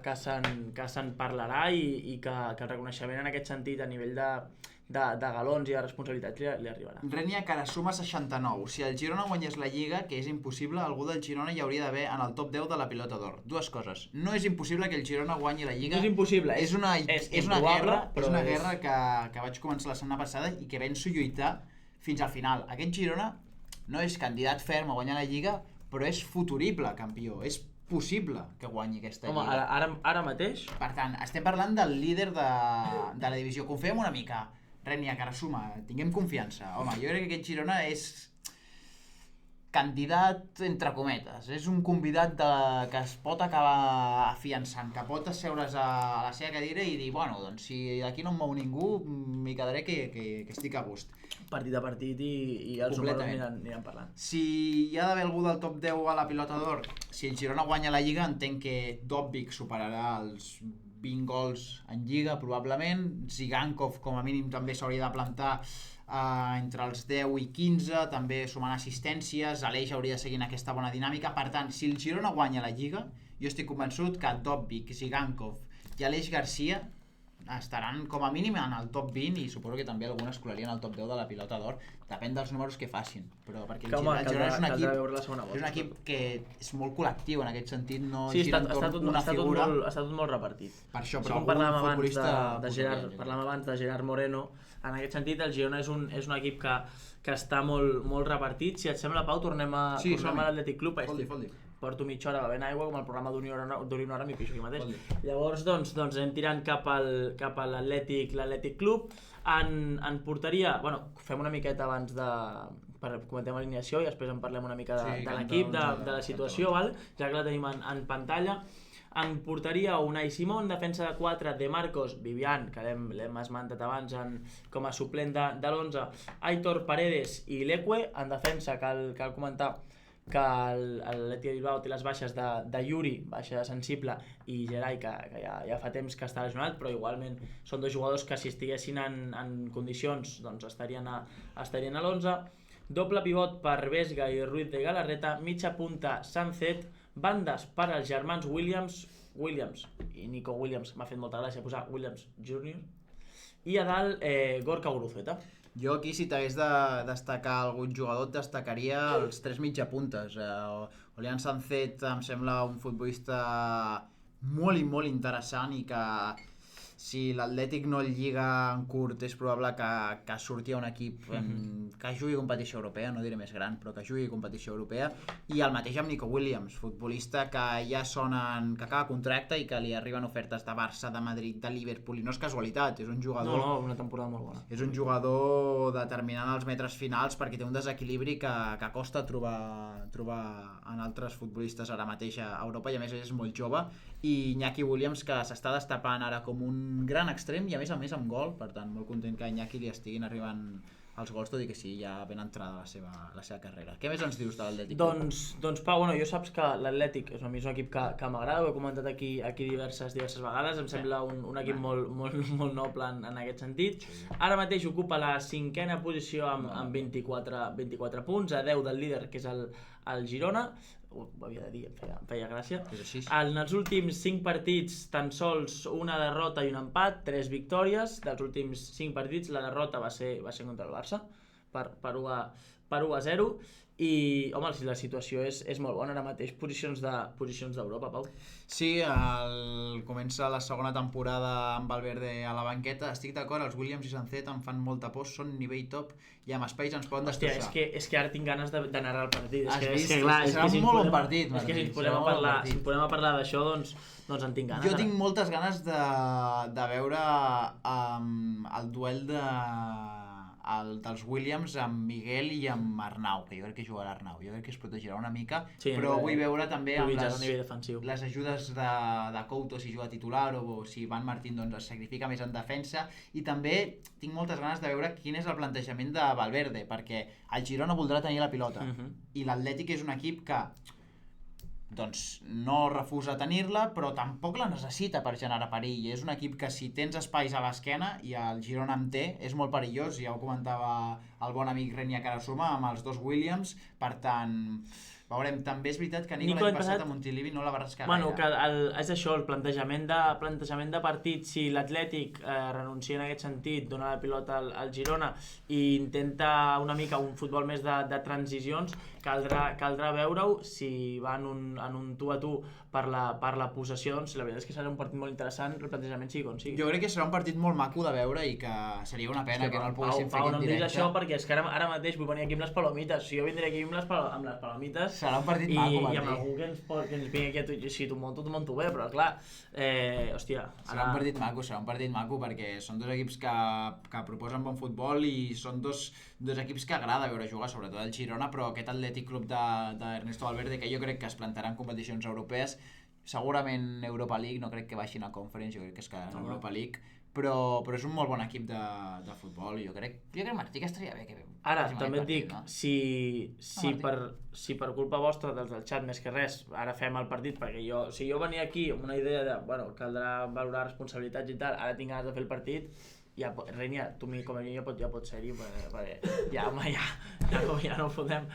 que se'n parlarà i que el reconeixement en aquest sentit a nivell de galons i de responsabilitats li arribarà. Renia Karasuma 69. Si el Girona guanyés la Lliga, que és impossible, algú del Girona hi hauria d'haver en el top 10 de la Pilota d'Or. Dues coses. No és impossible que el Girona guanyi la Lliga. No és impossible, és una guerra que vaig començar la setmana passada i que penso lluitar fins al final. Aquest Girona no és candidat ferm a guanyar la Lliga, però és futurible campió. És possible que guanyi aquesta Lliga. Home, ara mateix? Per tant, estem parlant del líder de la divisió. Confiem una mica. Renia Karasuma, tinguem confiança. Home, jo crec que aquest Girona és candidat entre cometes. És un convidat que es pot acabar afiançant, que pot asseure's a la seva cadira i dir, bueno, doncs si d'aquí no em mou ningú, m'hi quedaré que estic a gust. Partit a partit i els números aniran parlant. Si hi ha d'haver algú del top 10 a la Pilota d'Or, si el Girona guanya la Lliga, entenc que Dobbik superarà els 20 gols en Lliga, probablement. Zigankov, com a mínim, també s'hauria de plantar entre els 10 i 15, també sumant assistències. Aleix hauria de seguir en aquesta bona dinàmica. Per tant, si el Girona guanya la Lliga, jo estic convençut que Dobbik, Zigankov i Aleix Garcia estaran com a mínim en el top 20 i suposo que també algunes colarien al top 10 de la Pilota d'Or. Depèn dels números que facin, però perquè el Girona és un equip que és molt col·lectiu en aquest sentit, no gira entorn una figura. Està tot molt repartit. Per això, però parlàvem abans de Gerard Moreno. En aquest sentit, el Girona és un equip que està molt repartit. Si et sembla, Pau, tornem a l'Atlètic Club. Porto mitja hora bevent aigua, com el programa d'Unió Hora m'hi pixo aquí mateix. Llavors, doncs anem tirant cap a l'Atlètic Club. En porteria, bueno, fem una miqueta abans comentem l'alineació i després en parlem una mica de l'equip, de la situació, ja que la tenim en pantalla. En porteria, Unai Simón, defensa de 4, De Marcos, Vivian, que l'hem esmentat abans com a suplent de l'11, Aitor Paredes i Leque. En defensa, cal comentar que l'Atlètic de Bilbao té les baixes de Yuri, baixa sensible, i Gerai, que ja fa temps que està lesionat, però igualment són dos jugadors que si estiguessin en condicions doncs estarien a l'11. Doble pivot per Vesga i Ruiz de Galarreta, mitja punta Sanzet, bandes per als germans Williams i Nico Williams, m'ha fet molta gràcia posar Williams Jr. i a dalt Gorka Guruceta. Jo aquí, si t'hagués de destacar algun jugador, et destacaria els 3 mitjapuntes. Olian Sanzet em sembla un futbolista molt i molt interessant i que si l'Atlètic no el lliga en curt és probable que surti a un equip que jugui competició europea, no diré més gran, però que jugui competició europea. I el mateix amb Nico Williams, futbolista que ja sonen que acaba contracte i que li arriben ofertes de Barça, de Madrid, de Liverpool, i no és casualitat, és un jugador... No, una temporada molt bona. És un jugador determinant als metres finals perquè té un desequilibri que costa trobar en altres futbolistes ara mateix a Europa, i a més és molt jove. I Iñaki Williams, que s'està destapant ara com un gran extrem i a més amb gol, per tant molt content que a Iñaki li estiguin arribant els gols, tot i que sí, ja ben entrada la seva carrera. Què més ens dius de l'Atlètic? Doncs Pau, jo saps que l'Atlètic és un equip que m'agrada, ho he comentat aquí diverses vegades, em sembla un equip molt noble en aquest sentit. Ara mateix ocupa la 5a posició amb 24 punts, a 10 del líder, que és el Girona. ho havia de dir, em feia gràcia. És així. En els últims 5 partits, tan sols una derrota i un empat, 3 victòries. Dels últims 5 partits, la derrota va ser contra el Barça, per 1-0. I, home, la situació és molt bona ara mateix, posicions d'Europa, Pau. Sí, comença la segona temporada amb Valverde a la banqueta. Estic d'acord, els Williams i Sancet em fan molta por, són nivell top i amb espais ens poden destrossar. És que ara tinc ganes d'anar al partit. Serà un molt bon partit, Martí. És que si ens podem parlar d'això, doncs en tinc ganes. Jo tinc moltes ganes de veure el duel dels Williams amb Miguel i amb Arnau, que jo crec que jugarà Arnau, jo crec que es protegirà una mica, però vull veure també amb les ajudes de Couto si juga titular o si Van Martín doncs, es sacrifica més en defensa, i també tinc moltes ganes de veure quin és el plantejament de Valverde, perquè el Girona voldrà tenir la pilota i l'Atlètic és un equip que doncs no refusa tenir-la, però tampoc la necessita per generar perill. És un equip que si tens espais a l'esquena, i el Girona en té, és molt perillós, ja ho comentava el bon amic Renia Karasuma amb els dos Williams, per tant, veurem. També és veritat que Nico l'any passat a Montilivi no la va rascar gaire. Que és això, el plantejament de partit, si l'Atlètic renuncia en aquest sentit, dona la pilota al Girona i intenta una mica un futbol més de transicions, caldrà veure-ho. Si va en un tu a tu per la possessió, doncs la veritat és que serà un partit molt interessant, el plantejament sigui com sigui. Jo crec que serà un partit molt maco de veure i que seria una pena que no el poguéssim fer en directe. No em diguis això, perquè és que ara mateix vull venir aquí amb les palomites. Si jo vindré aquí amb les palomites serà un partit maco, i amb algú que ens vingui aquí, si t'ho monto bé, però clar, hòstia... Serà un partit maco perquè són dos equips que proposen bon futbol i són dos equips que agrada veure jugar, sobretot el Girona, però aquest Atlètic Club d'Ernesto Valverde, que jo crec que es plantarà en competicions europees, segurament Europa League, no crec que baixin a Conference, jo crec que es quedaran a Europa League, però és un molt bon equip de futbol i jo crec Martí, que estaria bé que ara també et dic, no? si per culpa vostra dels del xat més que res ara fem el partit, perquè si jo venia aquí amb una idea de, caldrà valorar responsabilitats i tal, ara tinc ganes de fer el partit, ja, Renia, tu com a mi ja pots ser-hi, perquè ja no podem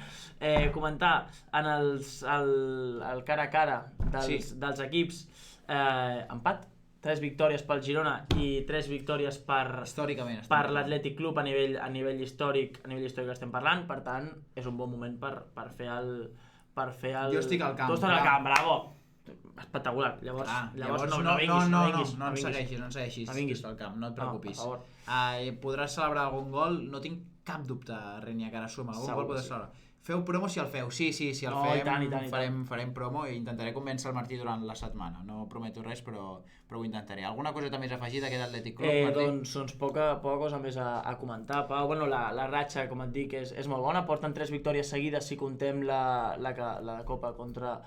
comentar en el cara a cara dels equips. Empat, 3 victòries pel Girona i 3 victòries per l'Atlètic Club a nivell històric que estem parlant, per tant és un bon moment per fer el... Jo estic al camp. Tu estàs al camp, bravo! Espectacular, llavors no em segueixis, vinguis al camp, no et preocupis. Podràs celebrar algun gol, no tinc cap dubte, Renia Karasuma, algun gol podràs celebrar. Feu promo si el feu, sí, si el fem, farem promo i intentaré convèncer el Martí durant la setmana, no prometo res, però ho intentaré. Alguna coseta més afegida d'aquest Atlètic Club, Martí? Doncs poca cosa més a comentar, Pau. La ratxa, com et dic, és molt bona, porten 3 victòries seguides si contem la Copa contra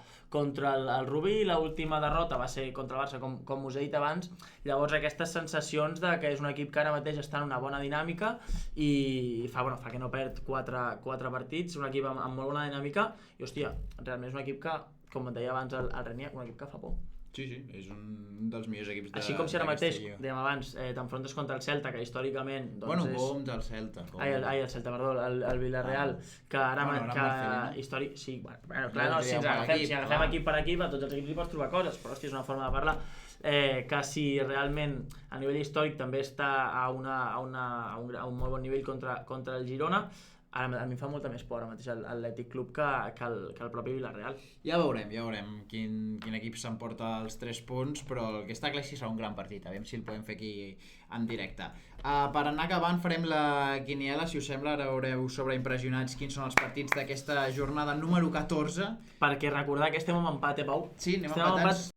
el Rubí, i l'última derrota va ser contra el Barça, com us he dit abans. Llavors aquestes sensacions de que és un equip que ara mateix està en una bona dinàmica i fa que no perd 4 partits, un equip amb molt bona dinàmica i, hòstia, realment és un equip que, com et deia abans el Renia, un equip que fa por. Sí, és un dels millors equips així com si ara mateix, dèiem abans, t'enfrontes contra el Celta, que històricament... com del Celta. El Celta, perdó, el Villarreal, que ara... històric... Sí, clar, si agafem equip per equip, a tots els equips hi pots trobar coses, però, hòstia, és una forma de parlar. Que si realment a nivell històric també està a un molt bon nivell contra el Girona, ara a mi em fa molta més por ara mateix l'Atlètic Club que el propi Villarreal. Ja veurem quin equip s'emporta els 3 punts, però el que està clar és que serà un gran partit, a veure si el podem fer aquí en directe. Per anar acabant farem la quiniela, si us sembla, ara veureu sobreimpressionats quins són els partits d'aquesta jornada número 14. Perquè recordar que estem amb empat, Pau? Sí, anem empatats.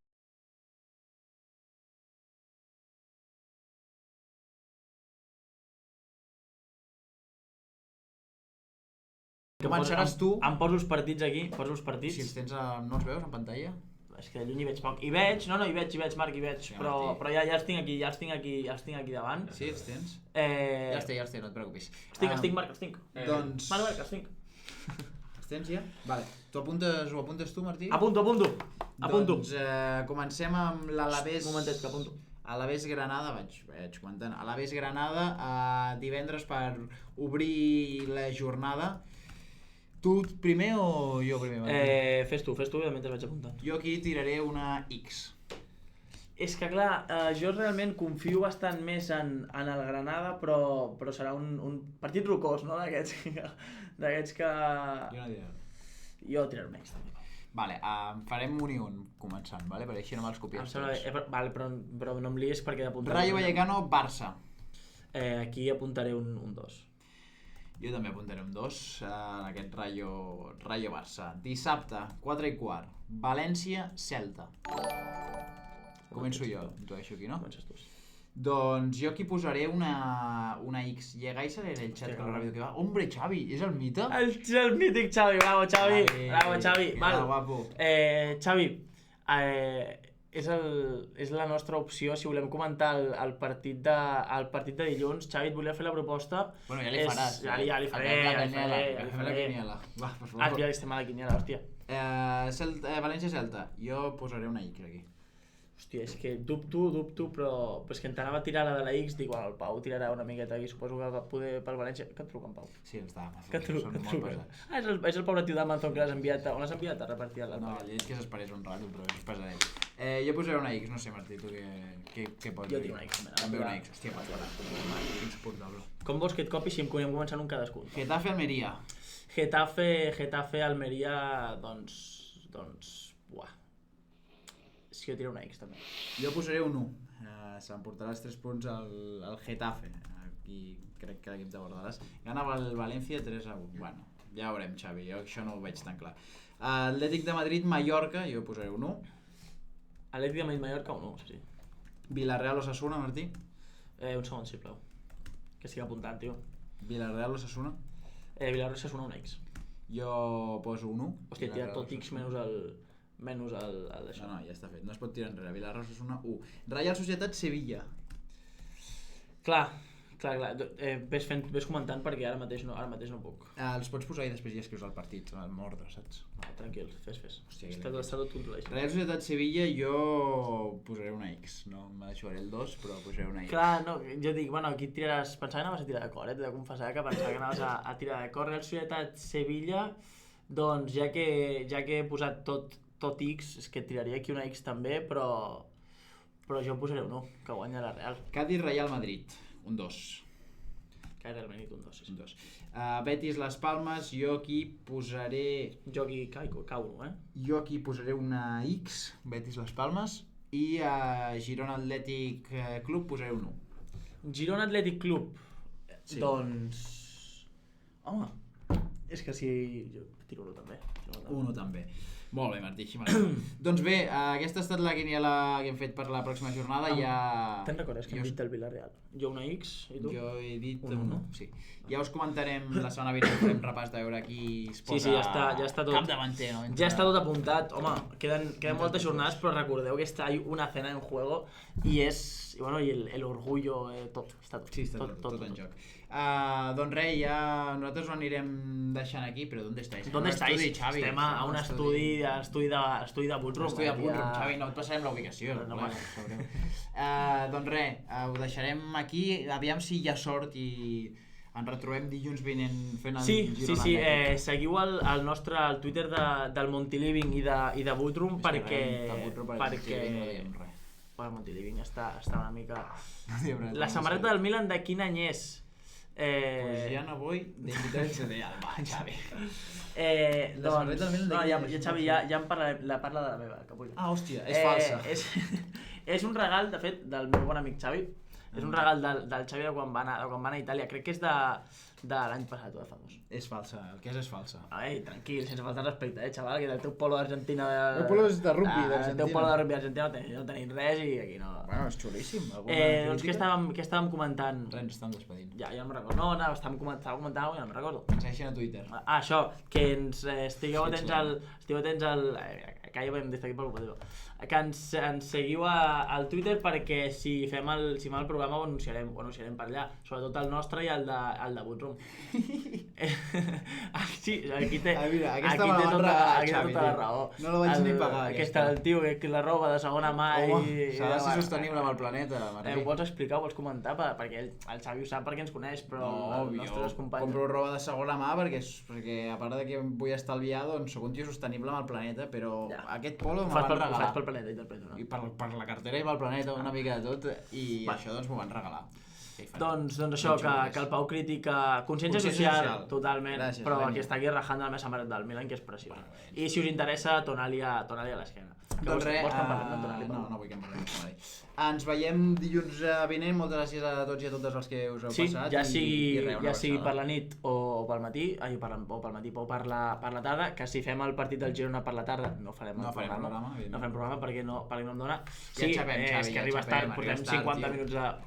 Començaràs tu. Em poso els partits aquí, Si els tens, no els veus en pantalla? És que de lluny hi veig poc. Hi veig, Marc, però ja els tinc aquí davant. Sí, els tens? Ja els té, no et preocupis. Estic, Marc, Doncs... Marc, estic. Els tens ja? Vale. Ho apuntes tu, Martí? Apunto. Doncs comencem amb l'Alavés... Un momentet, que apunto. Alavés Granada, vaig comentant. Alavés Granada, divendres per obrir la jornada. Tu primer o jo primer? Fes tu, i mentre vaig apuntant. Jo aquí tiraré una X. És que clar, jo realment confio bastant més en el Granada, però serà un partit rocós, no? D'aquests que... Jo no diré. Jo tiraré un X també. Vale, farem un i un començant, vale? Perquè així no me'ls copies tots. Vale, però no em lies perquè he d'apuntar... Rayo Vallecano, Barça. Aquí apuntaré un 2. Jo també apuntaré un 2 en aquest Rayo Barça. Dissabte, 4:15, València, Celta. Començo jo, intueixo aquí, no? Comences tu. Doncs jo aquí posaré una X. Llegáis a leer el chat con lo rápido que va. Hombre, Xavi, ¿es el mito? El mític Xavi, bravo Xavi, bravo Xavi. Val. Guapo. Xavi, és la nostra opció, si volem comentar el partit de dilluns. Xavi, et volia fer la proposta. Bueno, ja li faràs. Ja li faré. Agafem la quiniela. Va, per favor. Ja estem a la quiniela, hòstia. València-Celta. Jo posaré una X aquí. Hòstia, és que dubto, però és que en t'anava a tirar la de la X, dic, bueno, el Pau tirarà una miqueta aquí, suposo que va poder pel València. Que et truca en Pau? Sí, els d'Amazon. Que et truca? És el pobre tio d'Amazon que l'has enviat. On l'has enviat a repartir el No, he dit que s'esperés un rato, però és pesaré. Jo posaré una X, no sé, Martí, tu què pots dir? Jo tinc una X, també una X, hòstia, insuportable. Com vols que et copi si em anem començant un cadascun? Getafe, Almeria. Getafe, Almeria, doncs... Buah. Si jo tiro una X també. Jo posaré un 1. S'emportarà els 3 punts al Getafe. Aquí crec que l'equip de Bordalàs. Ganava el València 3-1. Bueno, ja veurem, Xavi, jo això no ho veig tan clar. Atlètic de Madrid, Mallorca, jo posaré un 1. Atlètic de Madrid, Mallorca, un 1, sí. Villarreal, Osasuna, Martí. Un segon, sisplau. Que estic apuntant, tio. Villarreal, Osasuna. Villarreal, Osasuna, un X. Jo poso un 1. Hòstia, tira tot X menys el d'això. No, ja està fet, no es pot tirar enrere. Villarreal, Osasuna, 1. Reial Societat, Sevilla. Clar. Ves comentant perquè ara mateix no puc. Els pots posar i després ja escrius el partit, amb ordre, saps? No, tranquil, fes. Hòstia, Està tot controlat. Reial Societat, Sevilla, jo posaré una X. No me deixaré el 2, però posaré una X. Clar, no, jo dic, bueno, aquí tiraràs... Pensava que anaves a tirar de cor, t'he de confessar que pensava que anaves a tirar de cor. Reial Societat, Sevilla, doncs ja que he posat tot X, és que tiraria aquí una X també, però jo posaré un 1, que guanya la Real. Cádiz, Real Madrid, un 2. Cádiz, Real Madrid, un 2, sí. Un 2. Betis, Las Palmas, jo aquí posaré... Jo aquí cau, Jo aquí posaré una X, Betis, Las Palmas, i a Girona Atlètic Club posaré un 1. Girona Atlètic Club, Sí. Doncs... Home, és que si... Jo tiro 1 també. 1 també. Molt bé, Martí, així Doncs bé, aquesta ha estat la quiniela que hem fet per la pròxima jornada. Te'n recordes que hem dit el Villarreal? Jo una X i tu? Jo he dit un 1. Sí. Ja us comentarem la setmana vinent, farem repàs de veure qui es posa ja està tot. Capdavanter, no? Ja està tot apuntat. Home, queden moltes jornades, però recordeu que hay una cena en juego i el orgullo, tot. Està tot. Sí, està tot en joc. Doncs res, ja nosaltres ho anirem deixant aquí, però ¿dónde estáis? ¿Dónde estáis? Estem a un estudi de Bootrum. Estudi de Bootrum, Xavi, no et passarem la ubicació. Doncs res, ho deixarem aquí, aviam si hi ha sort i ens retrobem dilluns vinent fent el Girona. Sí, seguiu el nostre Twitter del Montiliving i de Bootrum perquè... El Montiliving està una mica... La samarreta del Milan de quin any és? Pues ya no voy de invitar el de Alba, Xavi. Xavi, ja em parla de la meva. Hòstia, és falsa. És un regal, de fet, del meu bon amic Xavi. És un regal del Xavi de quan va anar a Itàlia. Crec que és de l'any passat o de fa 2. És falsa, el que és falsa. Ai, tranquil, sense faltar respecte, xaval, que el teu polo d'Argentina... El polo és de rugby d'Argentina. El teu polo de rugby d'Argentina no tenim res i aquí no... Bueno, és xulíssim. Doncs què estàvem comentant? Res, ens estem despedint. Ja me'n recordo. No, estàvem comentant alguna cosa, ja me'n recordo. Ens segueixen a Twitter. Això, que ens estigueu atents al... Que ja vam dir aquí per culpa teva. Que ens seguiu al Twitter perquè si fem el programa ho anunciarem per allà, sobretot el nostre i el de Bootrum. Sí, aquí té, mira, aquesta aquí me la té van tota, regalar, aquí té Xavi, tota la tio. raó. No la vaig ni pagar, Aquesta aquesta. del tio, que la roba de segona mà Home, s'ha de ser bueno, sostenible amb el planeta, Martí. ho vols explicar, ho vols comentar? Perquè el Xavi ho sap perquè ens coneix, però els nostres companys... compro roba de segona mà perquè a part de que vull estalviar, doncs soc un tio sostenible amb el planeta, però aquest polo Ho me fas van regalar. Ho fas pel planeta, interpreto, no? I per la cartera i pel planeta, una mica de tot, i això doncs m'ho van regalar. Doncs això, que el Pau critica consciència social, totalment, Gràcies, però Reni. aquí està aquí rajant de la meva samarreta del Milan, que és preciós. I si us interessa, tornar-li a l'esquena. Doncs res, Vols que en parlem de Tonali? no vull que en parlem. Tonali. Ens veiem dilluns vinent, moltes gràcies a tots i a totes els que us heu Sí, passat. ja i sigui, res, una ja sigui per abraçada. la nit o pel matí, o per la tarda, que si fem el partit del Girona per la tarda no farem el programa, evidentment. no farem programa perquè no em dona. Ja xapem, Xavi, és que ja arribes xapem, tard, portem arribes tard, 50 tio.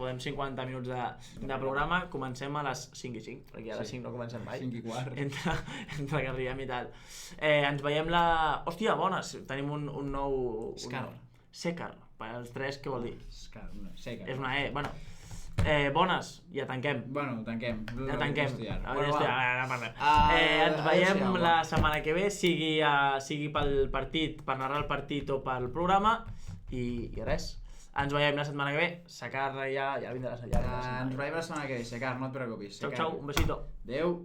minuts, 50 minuts de programa, comencem a les 5 i 5, perquè a les 5 no comencem mai. 5 i quart. Entre que arribem i tal. Ens veiem la... Hòstia, bones! Tenim un nou... Scar. Secar. Per als 3, què vol dir? Scar, no, seca. És una E. Bueno, bones, ja tanquem. Bueno, tanquem. Ja tanquem. Bueno, Ara parlem. Ens adéu-siau, veiem la va. setmana que ve, sigui pel partit, per narrar el partit o pel programa, i res. Ens veiem la setmana que ve. Sacar ja vindrà la setmana. Ens veiem la setmana que ve, Secar, no et preocupis. Xau, Secar. xau, un besito. Adéu.